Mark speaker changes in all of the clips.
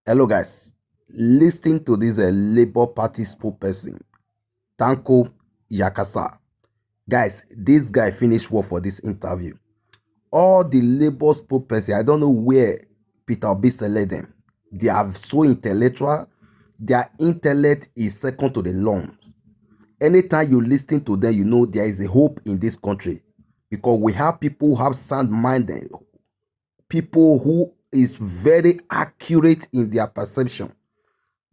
Speaker 1: Hello guys, listen to this Labour Party spokesperson, Tanko Yakasa. Guys, this guy finished work for this interview. All the Labour spokesperson, I don't know where Peter Obi select them. They are so intellectual. Their intellect is second to the lungs. Anytime you listen to them, you know there is a hope in this country. Because we have people who have sound minded, people who is very accurate in their perception.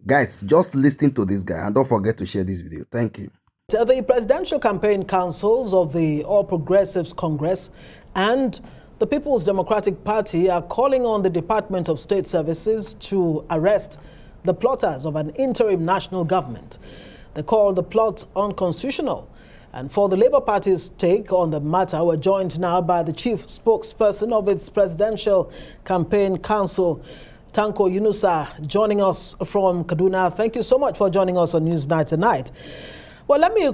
Speaker 1: Guys, just listen to this guy and don't forget to share this video. Thank you.
Speaker 2: The presidential campaign councils of the All Progressives Congress and the People's Democratic Party are calling on the Department of State Services to arrest the plotters of an interim national government. They call the plot unconstitutional. And for the Labour Party's take on the matter, we're joined now by the chief spokesperson of its presidential campaign council, Tanko Yunusa, joining us from Kaduna. Thank you so much for joining us on Newsnight tonight. Well, let me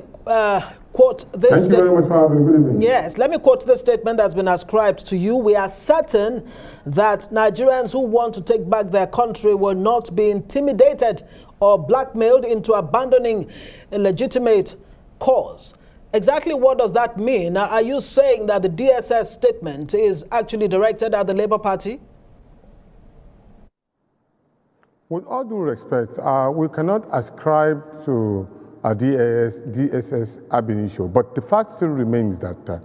Speaker 2: quote this.
Speaker 3: Thank you very much for having me. Good evening.
Speaker 2: Yes, let me quote this statement that's been ascribed to you. We are certain that Nigerians who want to take back their country will not be intimidated or blackmailed into abandoning a legitimate cause. Exactly what does that mean? Now, are you saying that the DSS statement is actually directed at the Labour Party?
Speaker 3: With all due respect, we cannot ascribe to DSS ab initio, but the fact still remains that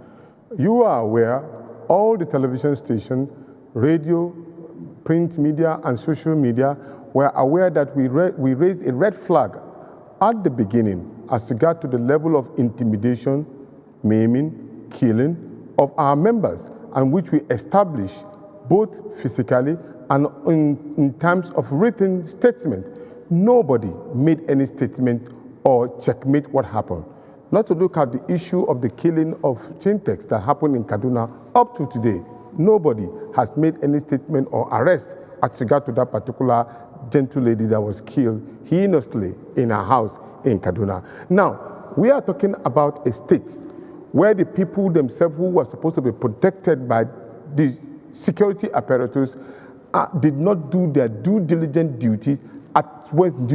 Speaker 3: you are aware all the television stations, radio, print media, and social media were aware that we raised a red flag at the beginning as regard to the level of intimidation, maiming, killing of our members, and which we established both physically and in terms of written statement. Nobody made any statement or checkmate what happened. Not to look at the issue of the killing of Chintex that happened in Kaduna up to today. Nobody has made any statement or arrest as regard to that particular gentle lady that was killed heinously in her house in Kaduna. Now, we are talking about a state where the people themselves who were supposed to be protected by the security apparatus did not do their due diligent duties at when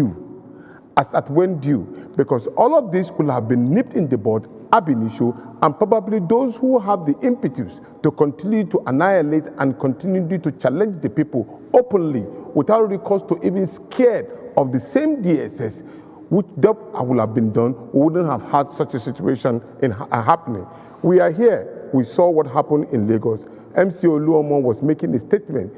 Speaker 3: due, because all of this could have been nipped in the bud ab initio, and probably those who have the impetus to continue to annihilate and continue to challenge the people openly without recourse to even scared of the same DSS, which that would have been done, we wouldn't have had such a situation happening. We are here. We saw what happened in Lagos. MC Oluomo was making a statement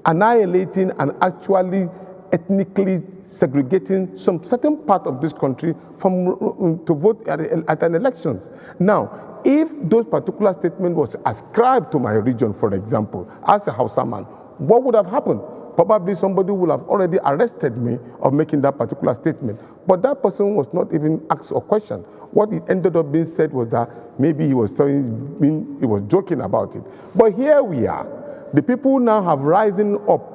Speaker 3: annihilating and actually ethnically segregating some certain part of this country from to vote at an elections. Now, if those particular statement was ascribed to my region, for example, as a Hausa man, what would have happened? Probably somebody would have already arrested me of making that particular statement. But that person was not even asked a question. What it ended up being said was that maybe he was joking about it. But here we are. The people now have risen up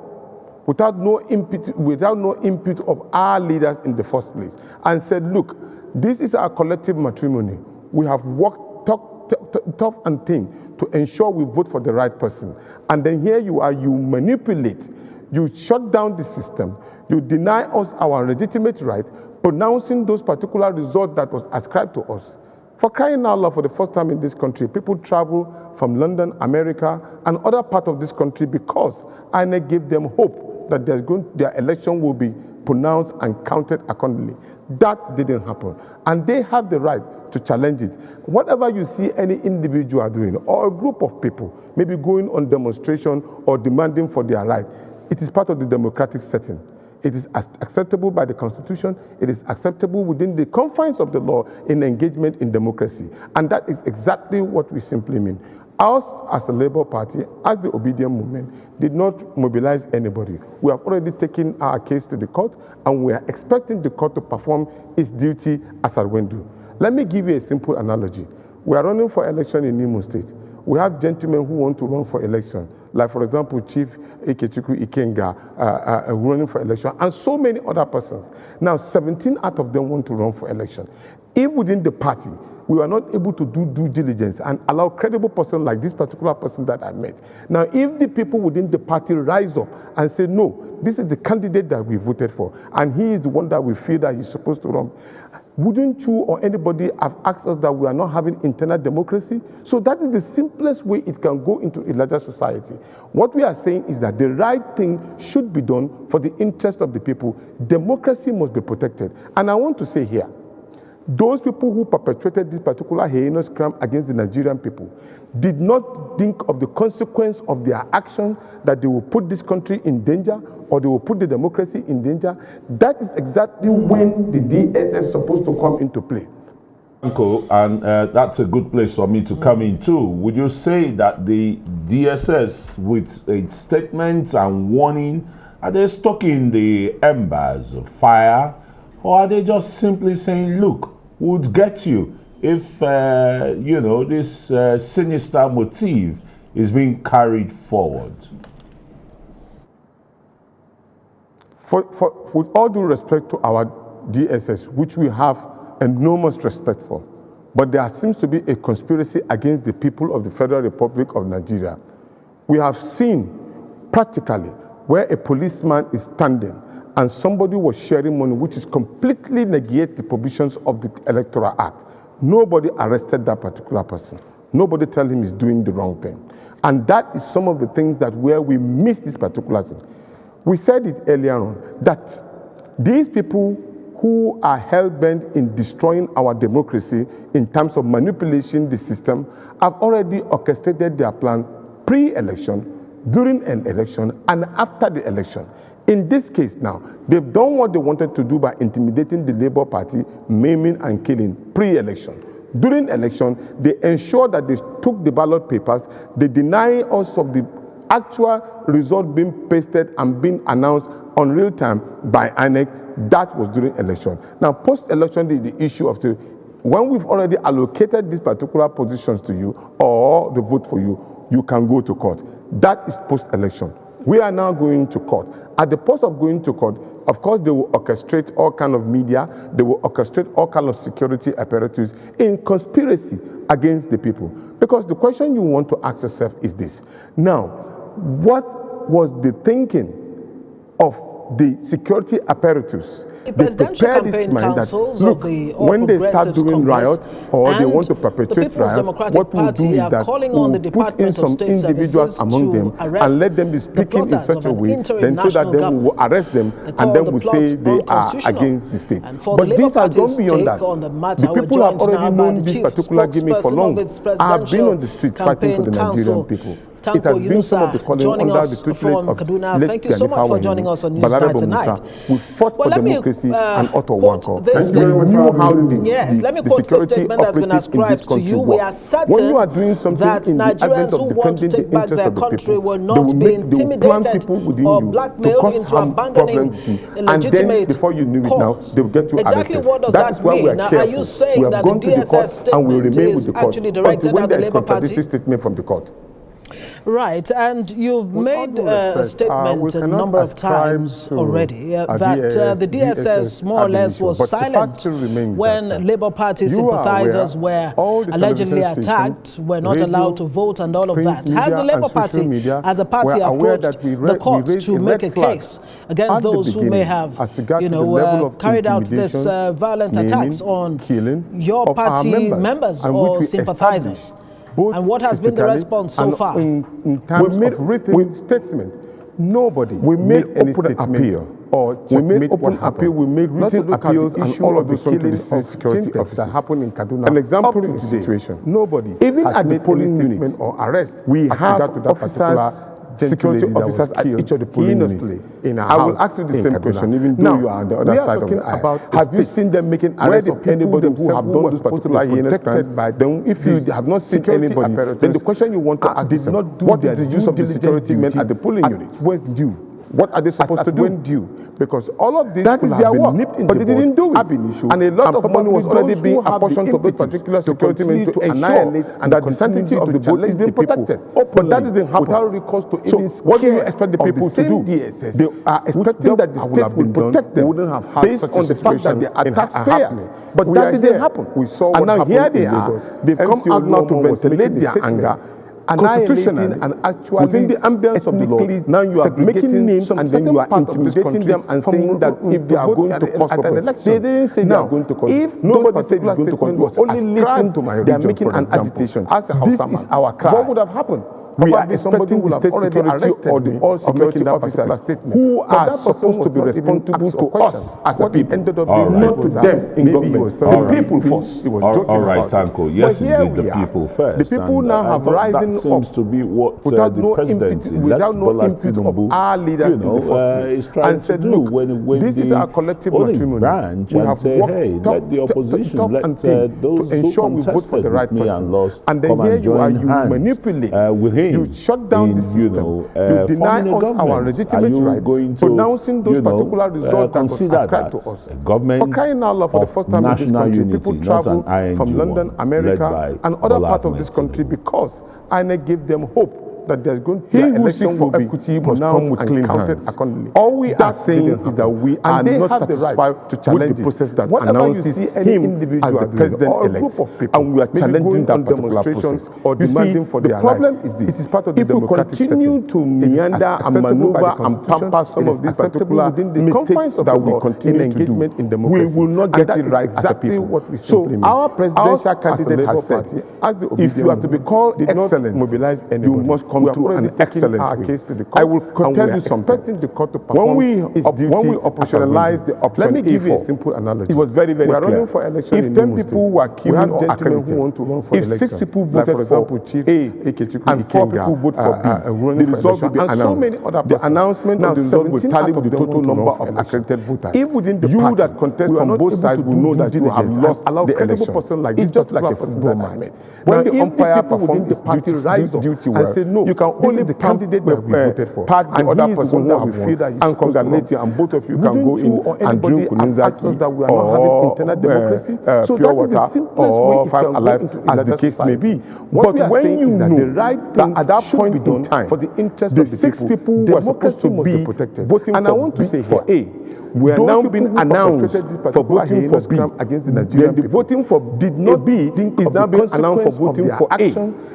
Speaker 3: without no input of our leaders in the first place, and said, look, this is our collective matrimony. We have worked tough and thin to ensure we vote for the right person. And then here you are, you manipulate, you shut down the system, you deny us our legitimate right, pronouncing those particular results that was ascribed to us. For crying out loud, for the first time in this country, people travel from London, America, and other parts of this country because INEC gave them hope that their election will be pronounced and counted accordingly. That didn't happen. And they have the right to challenge it. Whatever you see any individual doing, or a group of people, maybe going on demonstration or demanding for their right, it is part of the democratic setting. It is acceptable by the Constitution. It is acceptable within the confines of the law in engagement in democracy. And that is exactly what we simply mean. Us, as the Labour Party, as the obedient movement, did not mobilize anybody. We have already taken our case to the court, and we are expecting the court to perform its duty as at when due. Let me give you a simple analogy. We are running for election in Imo State. We have gentlemen who want to run for election, like, for example, Chief Ikechukwu Ikenga running for election, and so many other persons. Now, 17 out of them want to run for election. If within the party, we were not able to do due diligence and allow credible person like this particular person that I met. Now, if the people within the party rise up and say, no, this is the candidate that we voted for, and he is the one that we feel that he's supposed to run, wouldn't you or anybody have asked us that we are not having internal democracy? So that is the simplest way it can go into a larger society. What we are saying is that the right thing should be done for the interest of the people. Democracy must be protected. And I want to say here, those people who perpetrated this particular heinous crime against the Nigerian people did not think of the consequence of their action, that they will put this country in danger or they will put the democracy in danger. That is exactly when the DSS is supposed to come into play.
Speaker 4: Uncle, and that's a good place for me to come in too. Would you say that the DSS, with its statements and warning, are they stoking the embers of fire, or are they just simply saying, look, would get you if, this sinister motive is being carried forward?
Speaker 3: With all due respect to our DSS, which we have enormous respect for, but there seems to be a conspiracy against the people of the Federal Republic of Nigeria. We have seen practically where a policeman is standing and somebody was sharing money, which is completely negate the provisions of the Electoral Act. Nobody arrested that particular person. Nobody tell him he's doing the wrong thing. And that is some of the things that where we miss this particular thing. We said it earlier on, that these people who are hell-bent in destroying our democracy in terms of manipulating the system have already orchestrated their plan pre-election, during an election, and after the election. In this case now, they've done what they wanted to do by intimidating the Labour Party, maiming and killing pre-election. During election, they ensured that they took the ballot papers, they deny us of the actual result being pasted and being announced on real time by INEC. That was during election. Now, post-election, the issue of when we've already allocated these particular positions to you or the vote for you, you can go to court. That is post-election. We are now going to court. At the post of going to court, of course, they will orchestrate all kind of media, they will orchestrate all kind of security apparatus in conspiracy against the people. Because the question you want to ask yourself is this. Now, what was the thinking of the security apparatus? They prepare this mind that, look, when they start doing riot or they want to perpetrate riot, what we'll do is that we'll put in some individuals among them and let them be speaking in such a way, then so that then we will arrest them and then we'll say they are against the state. But this has gone beyond that. The people have already known this particular gimmick for long. I have been on the street fighting for the Nigerian people. It has been some of the calling under the tutelage of Kaduna.
Speaker 2: Thank you so much for joining us on Newsnight tonight.
Speaker 3: We fought for democracy and Otto Wanko. And we knew how the security operatives in this country work. When you are doing something in the advent of defending the interests of the people, they will plan people within you to cause harm, problems with you. And then before you knew it now, they will get you arrested. That is why we are careful. We have gone to the court and we will remain with the court until when there is contradictory statement from the court.
Speaker 2: Right, and you've made a statement a number of times already that the DSS more or less was silent when Labour Party sympathizers were allegedly attacked, were not allowed to vote and all of that. Has the Labour Party as a party approached the courts to make a case against those who may have, carried out this violent attacks on your party members or sympathizers? And what has been the response so far?
Speaker 3: In terms of written statement, nobody made any appeal or we made open appeal. We made written appeals and all of the killings of security officers that happened in Kaduna. An example to the situation. Nobody, even at the polling unit or arrest, we have officers, security officers at each of the polling units. I will ask you the same question, even though you are on the other side of the aisle. Have you seen them making arrests of anybody who have done this particular heinous crime? By them, if you have not seen anybody, then the question you want to ask is, what is the use of the security men at the polling unit? When due? What are they supposed to do? Due, because all of this
Speaker 5: that is their work,
Speaker 3: but they didn't do it. And a lot of money was already being apportioned to those particular security men to annihilate and that the sanctity of the vote is being protected. But that didn't happen. Without recourse to any what do you expect the people to do? DSS, they are expecting that the state will protect them based on the fact that they are taxpayers. But that didn't happen. We saw and now here they are. They've come out now to ventilate their anger. Constitutionally and actually within the ambience of the law, now you are making names and then you are intimidating them and saying that if they are going to cause an election, they didn't say they are going to cause. If nobody said it's going to cause, only listen to my region. They are making an agitation. This is our cry. What would have happened? We are expecting the state security or the all security officers who are supposed to be responsible to us as a people, not to them in government. The people first.
Speaker 4: All right, Tanko. Yes, indeed, the people first.
Speaker 3: The people now have risen up
Speaker 4: to be what
Speaker 3: without
Speaker 4: the
Speaker 3: no
Speaker 4: president
Speaker 3: input of our leaders in the first place, and said, look, this is our collective matrimony. We have worked tough and thin to ensure we vote for the right person. And then here you are, you manipulate. You shut down the system. You deny us our legitimate right, pronouncing those particular results that was ascribed to us. For crying out loud, for the first time in this country, people travel from London, America, and other parts of this country because INEC gave them hope that there's going to be an election for equity must come with clean hands. All we are saying is that we are not satisfied to challenge the process that announces him as the president-elect, and we are challenging that particular process or demanding for their right. The problem is this: if we continue to meander and maneuver and pamper some of these particular mistakes that we continue to do, we will not get it right as a people. So our presidential candidate has said, if you are to be called excellent, mobilize you must come through an excellent case to the court. I will tell you something. The court to perform when we operationalize the option, let me give you a simple analogy. It was very, very clear. We are running for election. If 10 people were killed or accredited who want to run for election, if 6 people voted for Chief and 4 people vote for B, the result will be announced. So many other the announcement of the result will tally with the total number of accredited voters. If within the party, that contest from both sides will know that you have lost the election. It's just like a football match. When the umpire performs the party rise up and say, no, you can only the candidate that we voted for, and the other person that we feel that and congratulate you, and both of you can go in and drink kununzaki that we are not having internal democracy. So that is the simplest way it can alive, as the case may be. But when you know the right thing at that point in time, for the interest of the 6 people were supposed to be protected, and I want to say for we are now being announced for voting for B against the Nigerian people. The voting for did not B is now being announced for voting for A.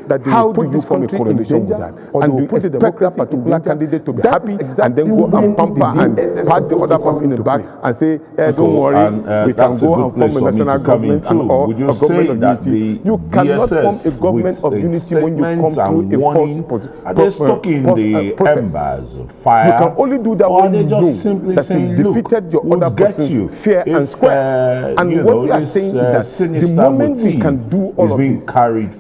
Speaker 3: That how do you form a correlation with that? And you expect that particular candidate to be happy and then go and pamper and pat the other person in the back and say, don't worry, we can go and form a national government or a government of unity. You cannot form a government of unity when you come to a false
Speaker 4: Are they stuck in the embers of fire?
Speaker 3: You can only do that when you know that you defeated your other person fair and square. And what we are saying is that the moment we can do all of this,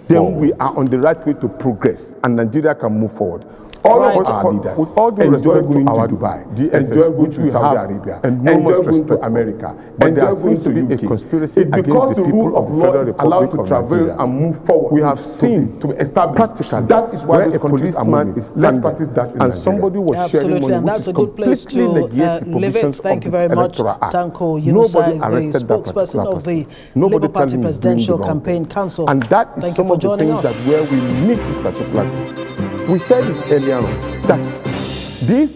Speaker 3: then we are on the right way to progress and Nigeria can move forward. All of our leaders, with all due respect to our Dubai, enjoy going to Saudi Arabia, enjoy going to America, and there seems to be a conspiracy against the people of law is allowed to travel and move forward. We have seen to establish practical. That is why a policeman is less practice that in and somebody was sharing money,
Speaker 2: and that's a good place to leave it. Thank you very much, Tanko. Yunusa is the spokesperson of the Labour Party Presidential Campaign Council.
Speaker 3: And that is some of the things that where we meet this particular. We said it earlier on that these